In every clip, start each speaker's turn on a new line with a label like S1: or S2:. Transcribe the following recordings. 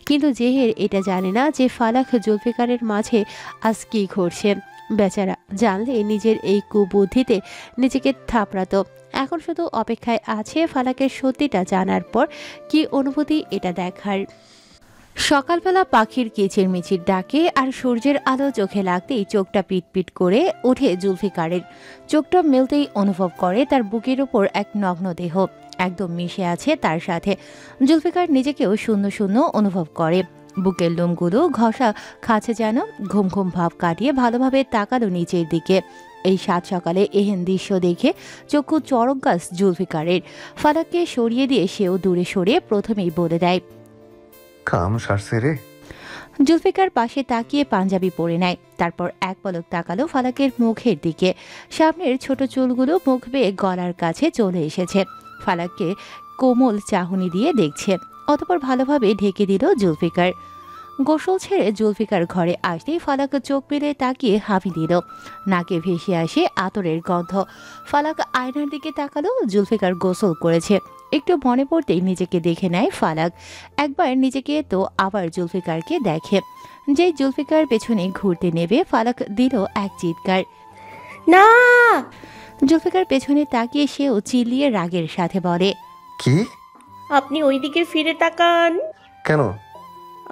S1: কিন্তু জেহের এটা জানে না যে ফালাক জুলফিকারের মাঝে আজ কি ঘটছে। বেচারা জানলে নিজের এই কুবুদ্ধিতে নিজেকে থাপড়াতো। এখন শুধু অপেক্ষায় আছে ফালাকের সত্যিটা জানার পর কি অনুভূতি এটা দেখার। সকালবেলা পাখির কিচিরমিচির ডাকে আর সূর্যের আলো চোখে লাগতেই চোখটা পিটপিট করে ওঠে জুলফিকারের। চোখটা মেলতেই অনুভব করে তার বুকের ওপর এক নগ্ন দেহ একদম মিশে আছে তার সাথে। জুলফিকার নিজেকেও শূন্য শূন্য অনুভব করে। বুকের লোমগুলো ঘষা খাচ্ছে যেন। ঘুম ঘুম ভাব কাটিয়ে ভালোভাবে তাকালো নিচের দিকে। এই সাত সকালে এহেন দৃশ্য দেখে চক্ষু চড়ক গাছ জুলফিকারের। ফালাককে সরিয়ে দিয়ে সেও দূরে সরে প্রথমেই বলে দেয়,
S2: কাম সারছে রে।
S1: জুলফিকার পাশে তাকিয়ে পাঞ্জাবি পরে নেয়। তারপর এক পলক তাকালো ফালাকের মুখের দিকে। সামনের ছোট চুলগুলো মুখ বেয়ে গলার কাছে চলে এসেছে। ফালাককে কোমল চাহনি দিয়ে দেখছে, অতপর ভালোভাবে ঢেকে দিল জুলফিকার। গোসল ছেড়ে জুলফিকার ঘরে আসতেই ফালাক চোখ মেলে তাকিয়ে হাঁপি দিল। নাকে ভেসে আসে আতরের গন্ধ। ফালাক আয়নার দিকে তাকালো। জুলফিকার গোসল করেছে। একটু মনে পড়তেই নিজেকে দেখে নেয় ফালাক। একবার নিজেকে তো আবার জুলফিকারকে দেখে। যেই জুলফিকার পেছনে ঘুরতে নেবে ফালাক দিল এক চিৎকার,
S3: না।
S1: জুলফিকার পেছনে তাকিয়ে সেও চিল্লিয়ে রাগের সাথে বলে,
S2: কি?
S3: আপনি ওইদিকে ফিরে তাকান।
S2: কেন?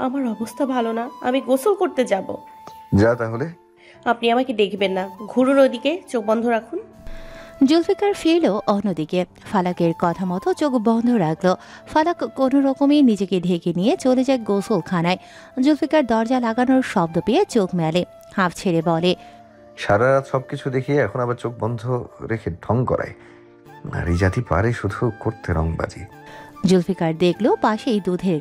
S3: আমার অবস্থা ভালো না, আমি গোসল করতে যাব।
S2: যা তাহলে।
S3: আপনি আমাকে দেখবেন না, ঘুরুন ওইদিকে, চোখ বন্ধ রাখুন।
S1: জুলফিকার ফিরল অন্যদিকে। ফালাকের কথা মতো চোখ বন্ধ রাখলো। ফালাক কোনো রকমে নিজেকে ঢেকে নিয়ে চলে যায় গোসলখানায়। জুলফিকার দরজা লাগানোর শব্দ পেয়ে চোখ মেলে, হাঁপ ছেড়ে বলে,
S2: সারা রাত সবকিছু দেখিয়ে এখন আবার চোখ বন্ধ রেখে ঢং করায়। নারী জাতি পারে শুধু করতে রংবাজি।
S1: জুলফিকার দেখলো পাশেই দুধের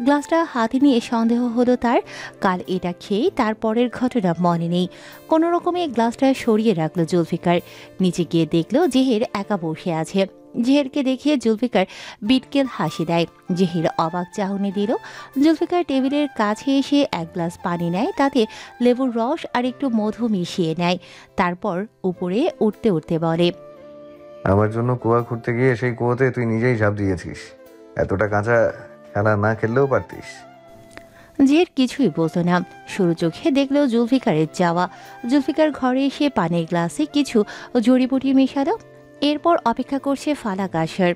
S1: গ্লাসটা হাতে নিয়ে সন্দেহ হলো তার। কাল এটা খেয়েই তারপরের ঘটনা মনে নেই। কোনো রকমে গ্লাসটা সরিয়ে রাখলো জুলফিকার। নিচে গিয়ে দেখলো জেহের একা বসে আছে। জেহেরকে দেখিয়ে জুলফিকার বিটকেল হাসি দেয়। জেহের অবাক চাহনি দিল। জুলফিকার টেবিলের কাছে এসে এক গ্লাস পানি নেয়, তাতে লেবুর রস আর একটু মধু মিশিয়ে নেয়। তারপর উপরে উঠতে উঠতে বলে,
S2: আমার জন্য কুয়া খুঁড়তে গিয়ে সেই কুয়োতে তুই নিজেই ঝাঁপ দিয়েছিস। এতটা কাঁচা খেলা না খেললেও পারতিস।
S1: জেহের কিছুই বলতো না। সরু চোখে দেখলো জুলফিকারের যাওয়া। জুলফিকার ঘরে এসে পানির গ্লাসে কিছু জড়িবুটি মেশালো। এরপর অপেক্ষা করছে ফালাক আসার।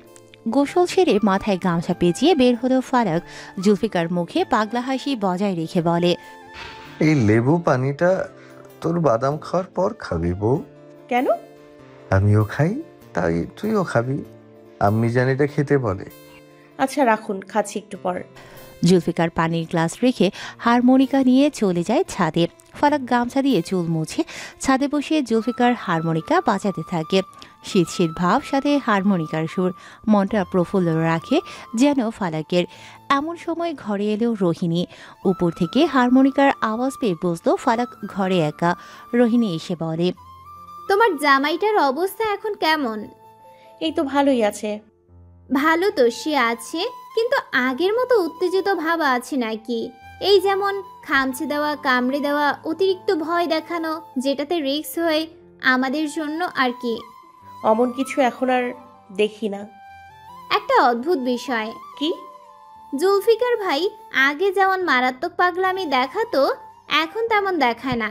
S1: গোসল ছেড়ে মাথায় গামছা পেঁচিয়ে বের হলো ফালাক। জুলফিকার মুখে পাগলা হাসি বজায় রেখে বলে,
S2: এই লেবু পানিটা তোর বাদাম খাওয়ার পর খাবি বউ।
S3: কেন?
S2: আমিও খাই, তাই তুইও খাবি। আম্মি জানিটা খেতে বলে।
S3: আচ্ছা রাখুন, খাচ্ছি একটু পর।
S1: জুলফিকার পানির গ্লাস রেখে হারমোনিকা নিয়ে চলে যায় ছাদে। ফালাক গামছা দিয়ে চুল মুছে ছাদে বসে জুলফিকার হারমোনিকা বাজাতে থাকে। শীত শীত ভাব সাথে হারমোনিকার সুর মনটা প্রফুল্ল রাখে যেন ফালাকের। এমন সময় ঘরে এলো রোহিণী। উপর থেকে হারমোনিকার আওয়াজ পেয়ে বুঝলো ফালাক ঘরে একা। রোহিণী এসে বলে,
S4: তোমার জামাইটার অবস্থা এখন কেমন?
S3: এই তো ভালোই আছে।
S4: ভালো তো সে আছে, কিন্তু আগের মতো উত্তেজিত ভাব আছে নাকি? এই যেমন খামচে দেওয়া, কামড়ে দেওয়া, অতিরিক্ত ভয় দেখানো, যেটাতে রিস্ক হয় আমাদের জন্য আর কি।
S3: অমন কিছু এখন আর দেখি না।
S4: একটা অদ্ভুত বিষয়,
S3: কি?
S4: জুলফিকার ভাই আগে যেমন মারাত্মক পাগলামি দেখাতো, এখন তেমন দেখায় না।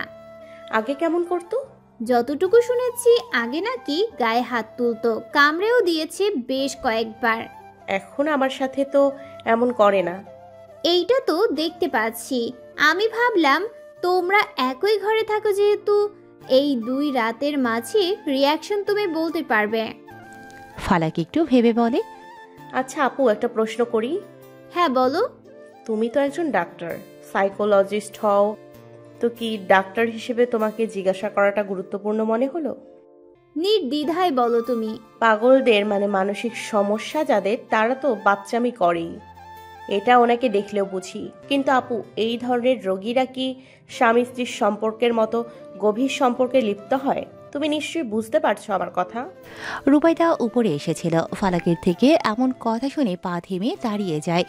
S3: আগে কেমন করতো?
S4: যতটুকু শুনেছি আগে নাকি গায়ে হাত তুলতো, কামড়েও দিয়েছে বেশ কয়েকবার।
S3: এখন আমার সাথে তো এমন করে না।
S4: এইটা তো দেখতে পাচ্ছি। আমি ভাবলাম তোমরা একই ঘরে থাকো যেহেতু এই 2 রাতের মাঝে রিয়াকশন তুমি বলতে পারবে।
S1: ফালাক একটু ভেবে বলে,
S3: আচ্ছা আপু, একটা প্রশ্ন করি।
S4: হ্যাঁ বলো।
S3: তুমি তো একজন ডাক্তার, সাইকোলজিস্ট হও, তো কি ডাক্তার হিসেবে তোমাকে জিজ্ঞাসা করাটা গুরুত্বপূর্ণ মনে হলো?
S4: নির্দ্বিধায় বলো তুমি।
S3: পাগলদের মানে মানসিক সমস্যা যাদের, তারা তো বাচ্চামি করেই, এটা ওনাকে দেখলেও বুঝি। কিন্তু আপু, এই ধরনের রোগীরা কি স্বামী স্ত্রীর সম্পর্কের মতো গভীর সম্পর্কে লিপ্ত হয়? তুমি নিশ্চয়ই বুঝতে পারছো আমার কথা।
S1: রুবাইদা উপরে এসেছিল। ফালাকের থেকে এমন কথা শুনে পা থেমে দাঁড়িয়ে যায়।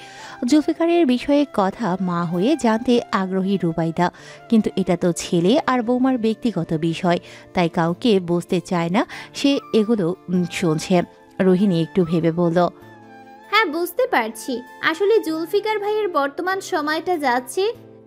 S1: জুলফিকারের বিষয়ে কথা মা হয়ে জানতে আগ্রহী রুবাইদা, কিন্তু এটা তো ছেলে আর বৌমার ব্যক্তিগত বিষয়, তাই কাউকে বুঝতে চায় না সে এগুলো শুনছে। রোহিণী একটু ভেবে বলল,
S4: হ্যাঁ, বুঝতে পারছি। আসলে জুলফিকার ভাইয়ের বর্তমান সময়টা যাচ্ছে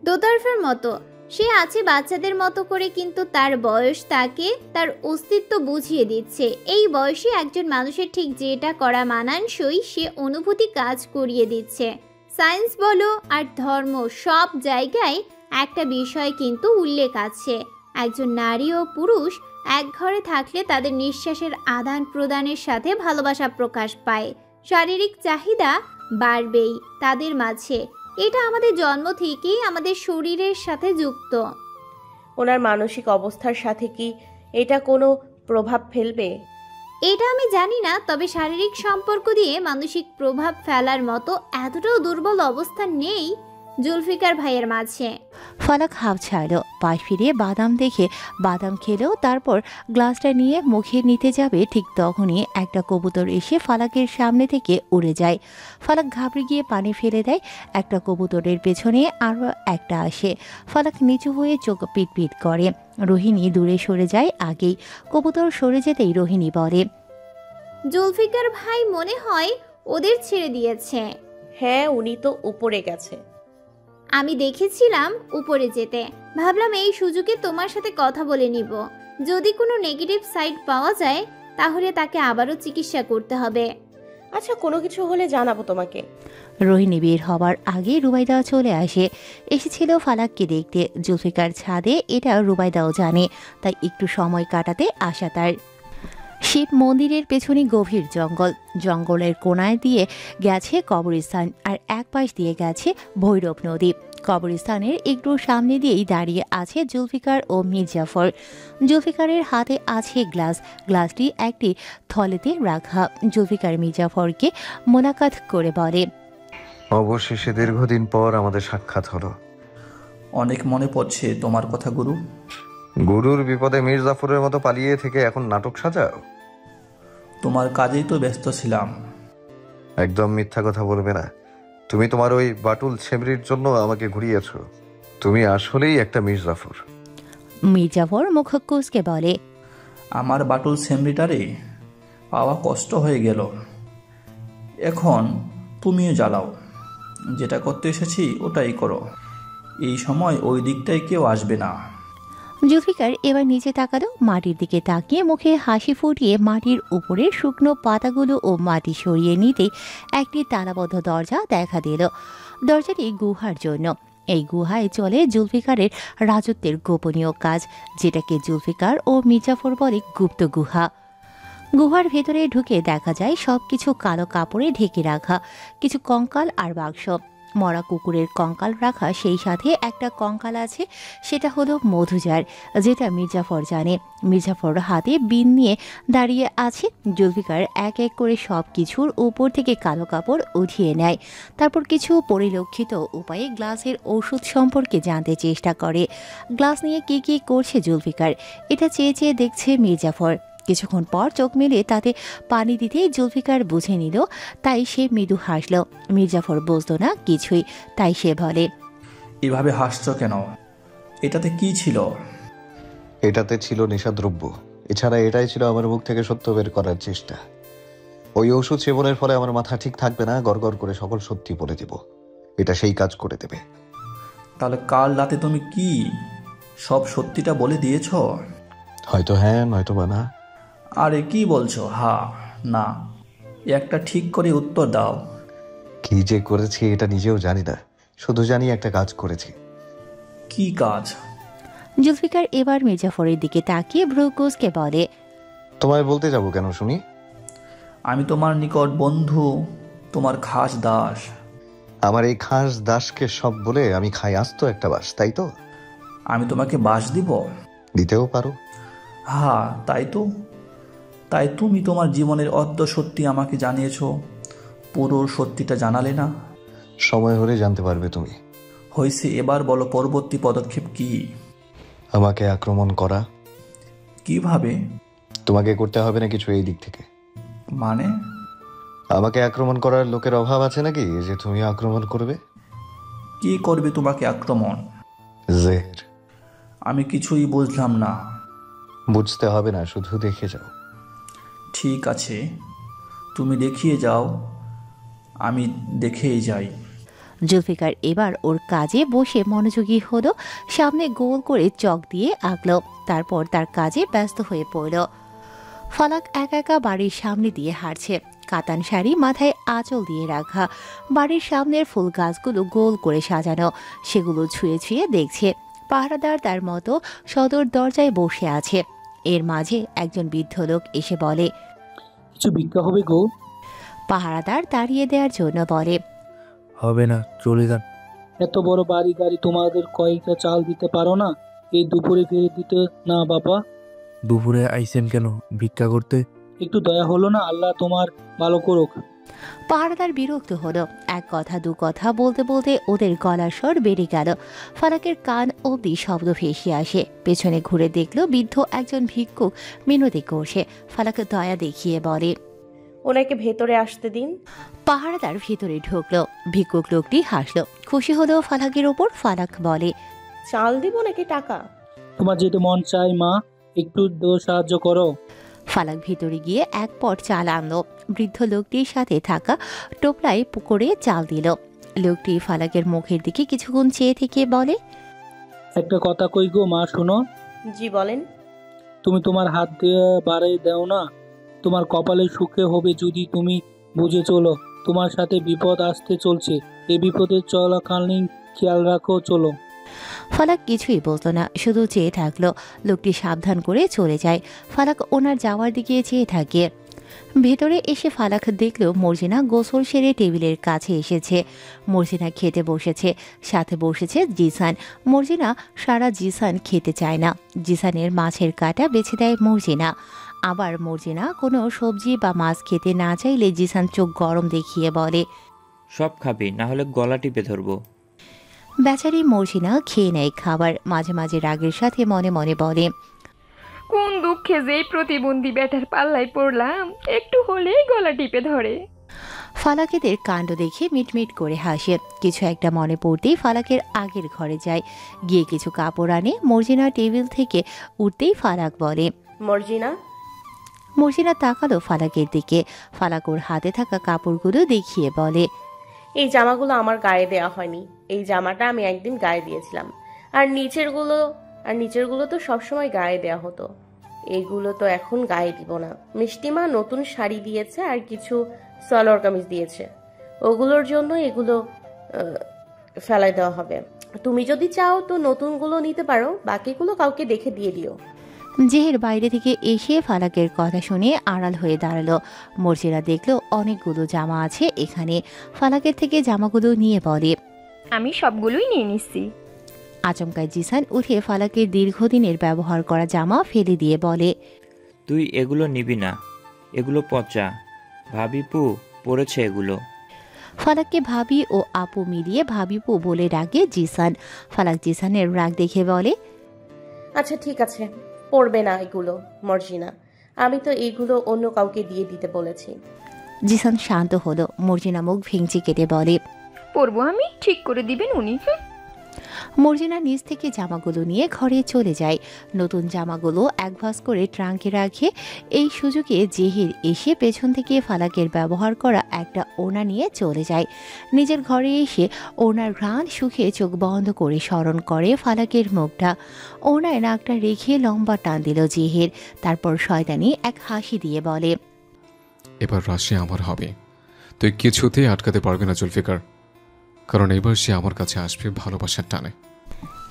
S4: দোতরফার মতো। সে আছে বাচ্চাদের মতো করে, কিন্তু তার বয়স তাকে তার অস্তিত্ব বুঝিয়ে দিচ্ছে। এই বয়সে একজন মানুষের ঠিক যেটা করা মানানসই সে অনুভূতি কাজ করিয়ে দিচ্ছে। সায়েন্স বলো আর ধর্ম, সব জায়গায় একটা বিষয় কিন্তু উল্লেখ আছে। একজন নারী ও পুরুষ এক ঘরে থাকলে তাদের নিঃশ্বাসের আদান প্রদানের সাথে ভালোবাসা প্রকাশ পায়। শারীরিক চাহিদা বাড়বেই তাদের মাঝে। এটা আমাদের জন্ম থেকেই আমাদের শরীরের সাথে যুক্ত।
S3: ওনার মানসিক অবস্থার সাথে কি এটা কোনো প্রভাব ফেলবে?
S4: এটা আমি জানি না, তবে শারীরিক সম্পর্ক দিয়ে মানসিক প্রভাব ফেলার মতো এতটাও দুর্বল অবস্থা নেই জুলফিকার ভাইয়ের মাঝে।
S1: ফালাক হাঁপ ছাড়ল। পাশ ফিরিয়ে বাদাম দেখে বাদাম খেলেও তারপর গ্লাসটা নিয়ে মুখে নিতে যাবে, ঠিক তখনই একটা কবুতর এসে ফালাকের সামনে থেকে উড়ে যায়। ফালাক ঘাবড়ে গিয়ে পানি ফেলে দেয়। একটা কবুতরের পেছনে আরও একটা আসে। ফালাক নিচু হয়ে চোখ পিটপিট করে। রোহিণী দূরে সরে যায় আগেই। কবুতর সরে যেতেই রোহিণী বলে,
S4: জুলফিকার ভাই মনে হয় ওদের ছেড়ে দিয়েছে।
S3: হ্যাঁ, উনি তো উপরে গেছে।
S4: আমি দেখেছিলাম উপরে যেতে। ভাবলাম এই সুযোগে তোমার সাথে কথা বলে নিব। যদি কোনো নেগেটিভ সাইড পাওয়া যায় তাহলে তাকে আবারও চিকিৎসা করতে হবে।
S3: আচ্ছা, কোনো কিছু হলে জানাবো তোমাকে।
S1: রোহিণী বের হবার আগে রুবাইদা চলে আসে। এসেছিল ফালাককে দেখতে। জুলফিকার ছাদে, এটা রুবাইদাও জানে, তাই একটু সময় কাটাতে আসা তার। শিব মন্দিরের পেছনে গভীর জঙ্গল। জঙ্গলের কোনায় দিয়ে গেছে কবরস্থান, আর এক পাশ দিয়ে গেছে ভৈরব নদী। কবরস্থানের একটু সামনে দিয়েই দাঁড়িয়ে আছে জুলফিকার ও মির্জাফর। জুলফিকারের হাতে আছে গ্লাস। গ্লাসটি একটি থলেতে রাখা। জুলফিকার মির্জাফরকে মোলাকাত করে বলে,
S2: অবশেষে দীর্ঘদিন পর আমাদের সাক্ষাৎ হলো।
S5: অনেক মনে পড়ছে তোমার কথা গুরু।
S2: গুরুর বিপদে মীর জাফরের মতো পালিয়ে থেকে এখন নাটক সাজাও?
S5: তোমার কাজেই তো ব্যস্ত ছিলাম।
S2: একদম মিথ্যা কথা বলবে না। তুমি তোমার ওই বাটুল ছেমরির জন্য আমাকে ঘুরিয়েছ। তুমি আসলেই একটা মীর জাফর।
S1: মির্জাফর মুখ কুঁচকে বলে,
S5: আমার বাটুল সেমরিটারে পাওয়া কষ্ট হয়ে গেল। এখন তুমিও জ্বালাও। যেটা করতে এসেছি ওটাই করো। এই সময় ওই দিকটায় কেউ আসবে না।
S1: জুলফিকার এবার নিচে তাকালো। মাটির দিকে তাকিয়ে মুখে হাসি ফুটিয়ে মাটির উপরে শুকনো পাতাগুলো ও মাটি সরিয়ে নিতে একটি তালাবদ্ধ দরজা দেখা দিল। দরজাটি গুহার জন্য। এই গুহায় চলে জুলফিকারের রাজত্বের গোপনীয় কাজ, যেটাকে জুলফিকার ও মির্জাফর বলে গুপ্ত গুহা। গুহার ভেতরে ঢুকে দেখা যায় সবকিছু কালো কাপড়ে ঢেকে রাখা। কিছু কঙ্কাল আর বাক্স। মরা কুকুরের কঙ্কাল রাখা, সেই সাথে একটা কঙ্কাল আছে, সেটা হলো মধুজার, যেটা মির্জাফর জানে। মির্জাফর হাতে বিন নিয়ে দাঁড়িয়ে আছে। জুলফিকার এক এক করে সব কিছুর উপর থেকে কালো কাপড় উঠিয়ে নেয়। তারপর কিছু পরিলক্ষিত উপায়ে গ্লাসের ওষুধ সম্পর্কে জানতে চেষ্টা করে। গ্লাস নিয়ে কি কি করছে জুলফিকার, এটা চেয়ে চেয়ে দেখছে মির্জাফর। কিছুক্ষণ পর চোখ মেলে তাতে পানি দিতে জুলফিকার বুঝে নিল, তাই সে মৃদু হাসল। মির্জাফর বুঝল না কিছুই, তাই সে বলে,
S5: এভাবে হাসছ কেন? এটাতে কি ছিল?
S2: এটাতে ছিল নেশাদ্রব্য। এছাড়া এটাই ছিল আমার মুখ থেকে সত্য বের করার চেষ্টা। ওই ওষুধ সেবনের ফলে আমার মাথা ঠিক থাকবে না, গড়গড় করে সকল সত্যি বলে দেব। এটা সেই কাজ করে দেবে।
S5: তাহলে কাল রাতে তুমি কি সব সত্যিটা বলে দিয়েছ?
S2: হয়তো হ্যাঁ, নয়তো বা না।
S5: আরে কি বলছো? হা না, একটা ঠিক করে উত্তর দাও।
S2: কি যে করেছি এটা নিজেও জানি না, শুধু জানি একটা কাজ করেছি।
S5: কি কাজ?
S1: জুলফিকার এবার মির্জাফরের দিকে তাকিয়ে ভ্রু কুঁচকে বলে,
S2: তোমায় বলতে যাব কেন শুনি?
S5: আমি তোমার নিকট বন্ধু, তোমার খাস দাস।
S2: আমার এই খাস দাসকে সব বলে আমি খাই আস্ত একটা বাস, তাই তো?
S5: আমি তোমাকে বাস দিব?
S2: দিতেও পারো।
S5: হ্যাঁ, তাই তো। তাই তুমি তোমার জীবনের অর্ধ সত্যি আমাকে জানিয়েছো, পুরো সত্যিটা জানালে না।
S2: সময় হলে জানতে পারবে তুমি।
S5: হয়েছে, এবার বলো পরবর্তী পদক্ষেপ কি?
S2: আমাকে আক্রমণ করা।
S5: কিভাবে?
S2: তোমাকে করতে হবে না কিছু এই দিক থেকে।
S5: মানে?
S2: আমাকে আক্রমণ করার লোকের অভাব আছে নাকি যে তুমি আক্রমণ করবে?
S5: কি করবে তোমাকে আক্রমণ?
S2: জের।
S5: আমি কিছুই বুঝলাম না।
S2: বুঝতে হবে না, শুধু দেখে যাও।
S5: ঠিক আছে, তুমি দেখিয়ে যাও, আমি দেখেই যাই।
S1: জুলফিকার এবার ওর কাজে বসে মনোযোগী হলো, সামনে গোল করে চক দিয়ে আঁকলো, তারপর তার কাজে ব্যস্ত হয়ে পড়ল। ফালাক একা একা বাড়ির সামনে দিয়ে হাঁটছে, কাতান শাড়ি মাথায় আঁচল দিয়ে রাখা, বাড়ির সামনের ফুল গাছগুলো গোল করে সাজানো, সেগুলো ছুঁয়ে ছুঁয়ে দেখছে। পাহারাদার তার মতো সদর দরজায় বসে আছে। এর মাঝে একজন বৃদ্ধ লোক এসে বলে,
S6: কিছু ভিক্ষা হবে গো?
S1: পাহারাদার তাড়িয়ে দেওয়ার জন্য বলে,
S7: হবে না, চলে যান।
S6: এত বড় বাড়ি গাড়ি, তোমাদের কয়েকটা চাল দিতে পারো না? এই দুপুরে ফিরে দিতে না বাবা?
S7: দুপুরে আইসেন কেন ভিক্ষা করতে?
S6: একটু দয়া হলো না? আল্লাহ তোমার ভালো করুক।
S1: পাহারাদার বিরক্ত হলো। এক কথা দু কথা বলতে বলতে ওদের গলার স্বর বেড়ে গেল। ফালাকের কান অবধি শব্দ ভেসে আসে। পেছনে ঘুরে দেখলো বৃদ্ধ একজন ভিক্ষুক মিনতি করছে। ফালাক দয়া দেখিয়ে বলে,
S3: ওনাকে ভেতরে আসতে দিন।
S1: পাহারাদার ভিতরে ঢুকলো। ভিক্ষুক লোকটি হাসলো, খুশি হলো ফালাকের ওপর। ফালাক বলে,
S3: চাল দিব নাকি টাকা?
S6: তোমার যেতে মন চাই মা, একটু সাহায্য করো।
S1: ফালাক ভিতরে গিয়ে এক পট চাল আনলো। বৃদ্ধ লোকটির সাথে থাকা টোপলায় করে চাল দিল। লোকটি ফালাকের মুখের দিকে কিছুক্ষণ চেয়ে থেকে বলে,
S6: একটা কথা কই গো মা, শোনো।
S3: জি বলেন।
S6: তুমি তোমার হাত দিয়ে বাড়াই দাও না, তোমার কপালে সুখে হবে যদি তুমি বুঝে চলো। তোমার সাথে বিপদ আসতে চলছে, এই বিপদে চলাকালীন খেয়াল রাখো, চলো।
S1: ফালাক কিছুই বলতো না, শুধু চেয়ে থাকলো। লোকটি সাবধান করে চলে যায়। ফালাক ওনার যাওয়ার দিকে চেয়ে থাকে। ভেতরে এসে ফালাক দেখলো মর্জিনা গোসল সেরে টেবিলের কাছে এসেছে। মর্জিনা খেতে বসেছে, সাথে বসেছে জিসান। মর্জিনা সারা জিসান খেতে চায় না। জিসানের মাছের কাঁটা বেছে দেয় মর্জিনা। আবার মর্জিনা কোনো সবজি বা মাছ খেতে না চাইলে জিসান চোখ গরম দেখিয়ে বলে,
S8: সব খাবি, না হলে গলা টিপে ধরবো।
S1: বেচারি মর্জিনা খেয়ে নেয় খাবার। মাঝে মাঝে রাগের সাথে মনে মনে বলে,
S9: কোন দুঃখে যে এই প্রতিবন্ধী ব্যাটার পাল্লায় পড়লাম, একটু হলেই গলা টিপে ধরে।
S1: ফালাকেদের কাণ্ড দেখে মিটমিট করে হাসে। কিছু একটা মনে পড়তেই ফালাকের আগের ঘরে যায়, গিয়ে কিছু কাপড় আনে। মর্জিনা টেবিল থেকে উঠতেই ফালাক বলে,
S3: মর্জিনা।
S1: মর্জিনা তাকালো ফালাকের দিকে। ফালাক ওর হাতে থাকা কাপড়গুলো দেখিয়ে বলে,
S3: এই জামাগুলো আমার গায়ে দেওয়া হয়নি। এই জামাটা আমি একদিন গায়ে দিয়েছিলাম। আর নিচেরগুলো তো সবসময় গায়ে দেওয়া হতো। এইগুলো তো এখন গায়ে দিব না। মিষ্টিমা নতুন শাড়ি দিয়েছে আর কিছু সালোয়ার কামিজ দিয়েছে, ওগুলোর জন্য এগুলো ফেলাই দেওয়া হবে। তুমি যদি চাও তো নতুনগুলো নিতে পারো, বাকিগুলো কাউকে দেখে দিয়ে দিও।
S1: জেহের বাইরে থেকে এসে ফালাকের কথা শুনে আড়াল হয়ে দাঁড়ালো। মর্জিনা দেখলো অনেকগুলো জামা আছে এখানে। ফালাকের থেকে জামাগুলো নিয়ে বলে,
S9: আমি সবগুলোই নিয়ে নিচ্ছি।
S1: আচমকায় জিসান উঠে ফালাকের দীর্ঘদিনের ব্যবহার করা জামা ফেলে দিয়ে বলে,
S8: তুই এগুলো নিবি না, এগুলো পচা। ভাবিপু পড়েছে এগুলো।
S1: ফালাককে ভাবি ও আপু মিলিয়ে ভাবিপু বলে ডাকে জিসান। ফালাক জিসানের রাগ দেখে বলে,
S3: আচ্ছা ঠিক আছে, পড়বে না এগুলো মর্জিনা। আমি তো এইগুলো অন্য কাউকে দিয়ে দিতে বলেছি।
S1: জিসান শান্ত হলো। মর্জিনা মুখ ভেঙচি কেটে বলে,
S9: পরবো আমি, ঠিক করে দিবেন উনি।
S1: মর্জিনা নিচ থেকে জামাগুলো নিয়ে ঘরে চলে যায়। নতুন জামাগুলো এক ভাঁজ করে ট্রাঙ্কে রাখে। এই সুযোগে জেহের এসে পেছন থেকে ফালাকের ব্যবহার করা একটা ওড়না নিয়ে চলে যায়। নিজের ঘরে এসে ওড়নার ঘ্রাণ শুকে চোখ বন্ধ করে স্মরণ করে ফালাকের মুখটা। ওড়নায় নাকটা রেখে লম্বা টান দিল জেহের। তারপর শয়তানি এক হাসি দিয়ে বলে,
S10: এবার রাশি আমার হবে, তুই কিছুতেই আটকাতে পারবি না জুলফিকার, কারণ এবার সে আমার কাছে আসবে ভালোবাসার টানে।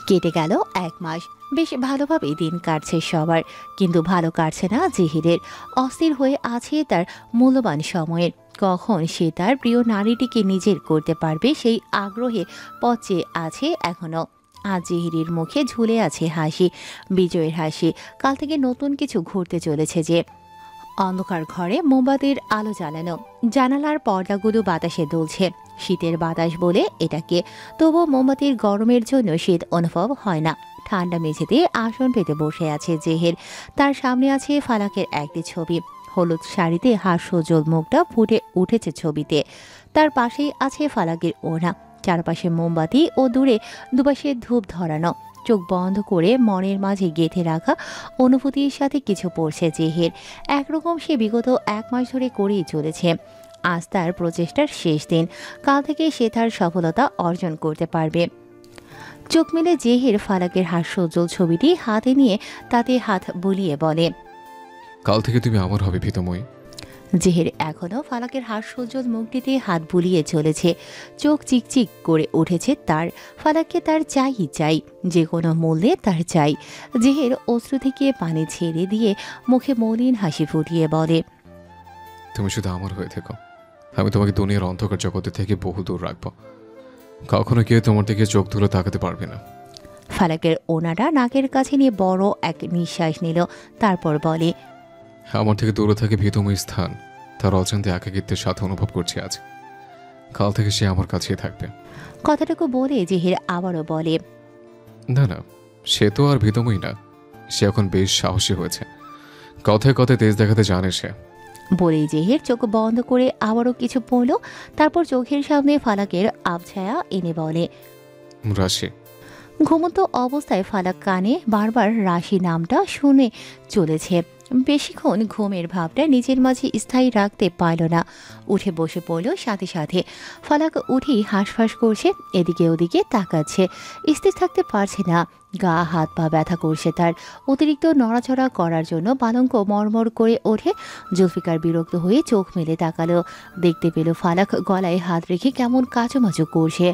S1: কেটে গেল 1 মাস। বেশ ভালোভাবেই দিন কাটছে সবার, কিন্তু ভালো কাটছে না জেহিরের। অস্থির হয়ে আছে তার মূল্যবান সময়ের। কখন সে তার প্রিয় নারীটিকে নিজের করতে পারবে সেই আগ্রহে পচে আছে এখনো। আজ জেহিরের মুখে ঝুলে আছে হাসি, বিজয়ের হাসি। কাল থেকে নতুন কিছু ঘুরতে চলেছে যে। অন্ধকার ঘরে মোমবাতির আলো জ্বালানো, জানালার পর্দাগুলো বাতাসে দুলছে। শীতের বাতাস বলে এটাকে, তবুও মোমবাতির গরমের জন্য শীত অনুভব হয় না। ঠান্ডা মেঝেতে আসন পেতে বসে আছে জেহের। তার সামনে আছে ফালাকের একটি ছবি। হলুদ শাড়িতে হাস্যোজ্জ্বল মুখটা ফুটে উঠেছে ছবিতে। তার পাশেই আছে ফালাকের ওড়না। চারপাশে মোমবাতি ও দূরে দুপাশে ধূপ ধরানো। চোখ বন্ধ করে মনের মাঝে গেঁথে রাখা অনুভূতির সাথে কিছু পড়ছে জেহের। একরকম সে বিগত 1 মাস ধরে করেই চলেছে। আজ তার প্রচেষ্টার শেষ দিন। কাল থেকে সে তার সফলতা অর্জন করতে পারবে। চোখ মেলে জেহের ফালাকের হাস্যোজ্জ্বল ছবিটি হাতে নিয়ে তাতে হাত বুলিয়ে বলে,
S10: কাল থেকে তুমি আমার হবে ভীতময়ী।
S1: জেহের এখনও ফালাকের হাস্যোজ্জ্বল মুখটিতে হাত বুলিয়ে চলেছে। চোখ চিকচিক করে উঠেছে তার। ফালাককে তার চাই, যে কোনো মূল্যে তার চাই। জেহের অশ্রু থেকে পানি ছেড়ে দিয়ে মুখে মলিন হাসি ফুটিয়ে বলে,
S10: তুমি শুধু আমার হয়ে থেকো। আমি তোমাকে দুনিয়ার অন্ধকার জগতে থেকে বহু দূর রাখবো। কখনো কেউ তোমার দিকে চোখ তুলে তাকাতে পারবে না।
S1: ফালাকের ওনাটা নাকের কাছে নিয়ে বড় এক নিঃশ্বাস নিল, তারপর বলে,
S10: আমার থেকে দূরে থাকে ভীতময় স্থান, তার অজান্তে একাকিত্বের সাথে অনুভব করছি আজ। কাল থেকে সে আমার কাছেই থাকবে।
S1: কথাটুকু বলে জেহের আবারও বলে,
S10: না না, সে তো আর ভীতময়ী না, সে এখন বেশ সাহসী হয়েছে। কথায় কথায় তেজ দেখাতে জানে সে।
S1: বলেই জেহের চোখ বন্ধ করে আবারও কিছু পড়ল। তারপর চোখের সামনে ফালাকের আবছায়া এনে বলে,
S10: রাশি।
S1: ঘুমন্ত অবস্থায় ফালাক কানে বারবার রাশি নামটা শুনে চলেছে। বেশিক্ষণ ঘুমের ভাবটা নিজের মাঝে স্থায়ী রাখতে পারল না। উঠে বসে পড়ল সাথে সাথে। ফালাক উঠেই হাঁসফাঁস করছে, এদিকে ওদিকে তাকাচ্ছে। স্থির থাকতে পারছে না। গা হাত পা ব্যথা করছে তার। অতিরিক্ত নড়াচড়া করার জন্য পালঙ্ক মরমর করে ওঠে। জুলফিকার বিরক্ত হয়ে চোখ মেলে তাকালো। দেখতে পেল ফালাক গলায় হাত রেখে কেমন কাচুমাচু করছে।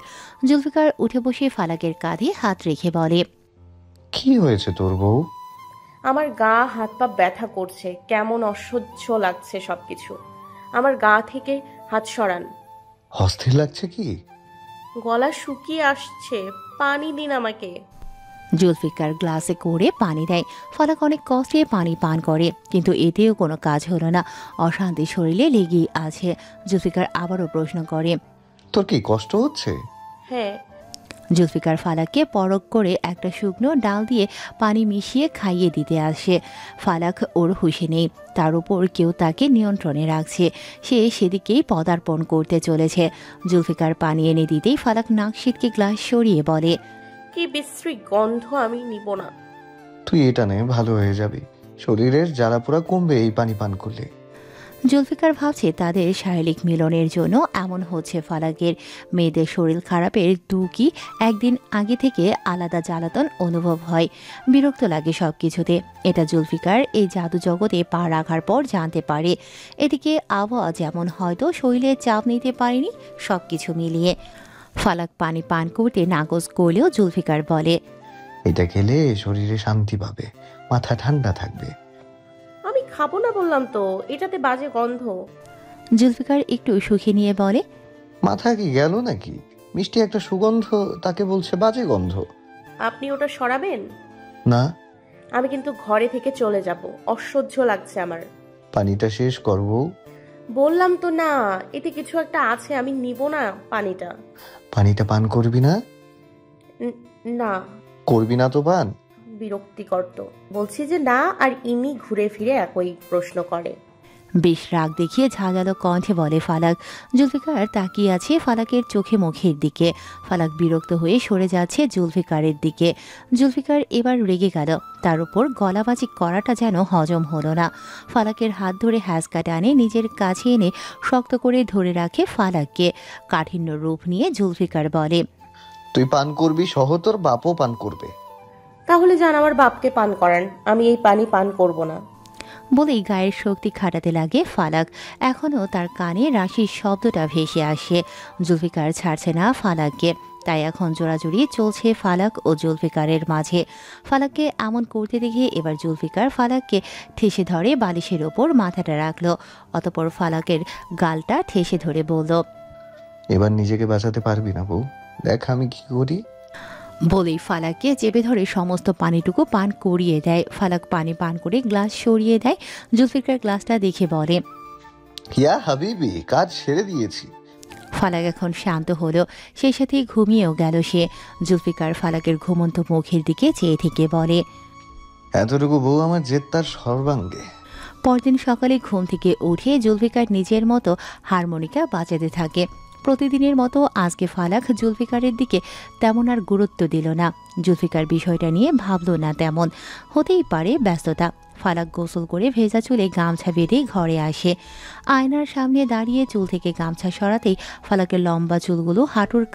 S1: জুলফিকার উঠে বসে ফালাকের কাঁধে হাত রেখে বলে,
S2: কি হয়েছে তোর বউ?
S3: আমার গা হাত পা ব্যথা করছে, কেমন অসহ্য লাগছে সবকিছু। আমার গা থেকে হাত সরান।
S2: অস্থির লাগছে কি?
S3: গলা শুকিয়ে আসছে, পানি দিন আমাকে।
S1: জুলফিকার গ্লাসে করে পানি দেয়। ফালাক অনেক কষ্টে পানি পান করে, কিন্তু এতেও কোনো কাজ হলো না। অশান্তি শরীরে লেগেই আছে। জুলফিকার আবারও প্রশ্ন করে,
S2: তোর কি কষ্ট হচ্ছে?
S3: হ্যাঁ।
S1: জুলফিকার ফালাককে পরক করে একটা শুকনো ডাল দিয়ে পানি মিশিয়ে খাইয়ে দিতে আসে। ফালাক ওর হুঁশে নেই, তার উপর কেউ তাকে নিয়ন্ত্রণে রাখছে। সে সেদিকেই পদার্পণ করতে চলেছে। জুলফিকার পানি এনে দিতেই ফালাক নাক সিটকে গ্লাস সরিয়ে বলে,
S3: কি বিশ্রী গন্ধ, আমি নিব না।
S2: তুই এটা নে, ভালো হয়ে যাবি। শরীরের জ্বালাপোড়া কমবে এই পানি পান করলে।
S1: জুলফিকার ভাবছে তাদের শারীরিক মিলনের জন্য এমন হচ্ছে ফালাকের। মেয়েদের শরীর খারাপের দুকি একদিন আগে থেকে আলাদা জ্বালাতন অনুভব হয়। বিরক্ত লাগে সব কিছুতে। এটা জুলফিকার এই জাদু জগতে পা রাখার পর জানতে পারে। এদিকে আবহাওয়া যেমন হয়তো শরীরে চাপ নিতে পারেনি, সব কিছু মিলিয়ে। ফালাক পানি পান করতে নাকচ করলেও জুলফিকার বলে,
S2: এটা খেলে শরীরে শান্তি পাবে, মাথা ঠান্ডা থাকবে।
S3: আমি খাবো না বললাম তো, এটাতে বাজে গন্ধ।
S1: জুলফিকার একটু সুখী নিয়ে বলে,
S2: মাথা কি গেল নাকি? মিষ্টি একটা সুগন্ধ, তাকে বলছে বাজে গন্ধ।
S3: আপনি ওটা সরাবেন
S2: না।
S3: আমি কিন্তু ঘরে থেকে চলে যাব, অসহ্য লাগছে আমার।
S2: পানিটা শেষ করবো।
S3: বললাম তো না, এতে কিছু একটা আছে, আমি নিব না পানিটা।
S2: পানিটা পান করবি না?
S3: না।
S2: করবি না তো পান?
S3: বিরক্তিকর তো, বলছি যে না। আর ইনি ঘুরে ফিরে একই প্রশ্ন করে।
S1: বেশ রাগ দেখিয়ে ঝাঁঝালো কণ্ঠে বলে ফালাক। জুলফিকার তাকিয়ে আছে ফালাকের চোখে মুখের দিকে। ফালাক বিরক্ত হয়ে সরে যাচ্ছে জুলফিকারের দিকে। জুলফিকার এবার রেগে গেল। তার উপর গলাবাজি করাটা যেন হজম হলো না। ফালাকের হাত ধরে হ্যাঁচকা টানে নিজের কাছে এনে শক্ত করে ধরে রাখে ফালাককে। কাঠিন্য রূপ নিয়ে জুলফিকার বলে,
S2: তুই পান করবি সহ তোর বাপও পান করবে।
S3: তাহলে যান আমার বাপকে পান করান, আমি এই পানি পান করব না।
S1: বলেই গায়ের শক্তি খাটাতে লাগে ফালাক। এখনও তার কানে রাশির শব্দটা ভেসে আসে। জুলফিকার ছাড়ছে না ফালাককে। তাই এখন জোড়াজুড়ি চলছে ফালাক ও জুলফিকারের মাঝে। ফালাককে এমন করতে দেখে এবার জুলফিকার ফালাককে ঠেসে ধরে বালিশের ওপর মাথাটা রাখলো। অতপর ফালাকের গালটা ঠেসে ধরে বলল,
S2: এবার নিজেকে বাঁচাতে পারবি না বউ, দেখ আমি কি করি।
S1: বলেই ফালাককে চেপে ধরে সমস্ত পানিটুকু পান করিয়ে দেয়। ফালাক পানি পান করে গ্লাস সরিয়ে দেয়। জুলফিকার গ্লাসটা দেখে বলে,
S2: হিয়া হাবিবি, কাজ সেরে দিয়েছি।
S1: ফালাক এখন শান্ত হলো, সেই সাথেই ঘুমিয়েও গেল সে। জুলফিকার ফালাকের ঘুমন্ত মুখের দিকে চেয়ে থেকে বলে,
S2: এতটুকু বউ আমার জেদ তার সর্বাঙ্গে।
S1: পরদিন সকালে ঘুম থেকে উঠে জুলফিকার নিজের মতো হারমোনিকা বাজাতে থাকে। প্রতিদিনের মতো আজকে ফালাক জুলফিকারের দিকে তেমন আর গুরুত্ব দিল না। জুলফিকার বিষয়টা নিয়ে ভাবল না তেমন, হতেই পারে ব্যস্ততা। ফালাক গোসল করে ভেজা চুলে গামছা বেঁধে ঘরে আসে। আয়নার সামনে দাঁড়িয়ে চুল থেকে গামছা সরাতেই ফালাকের লম্বা চুলগুলো হাঁটুর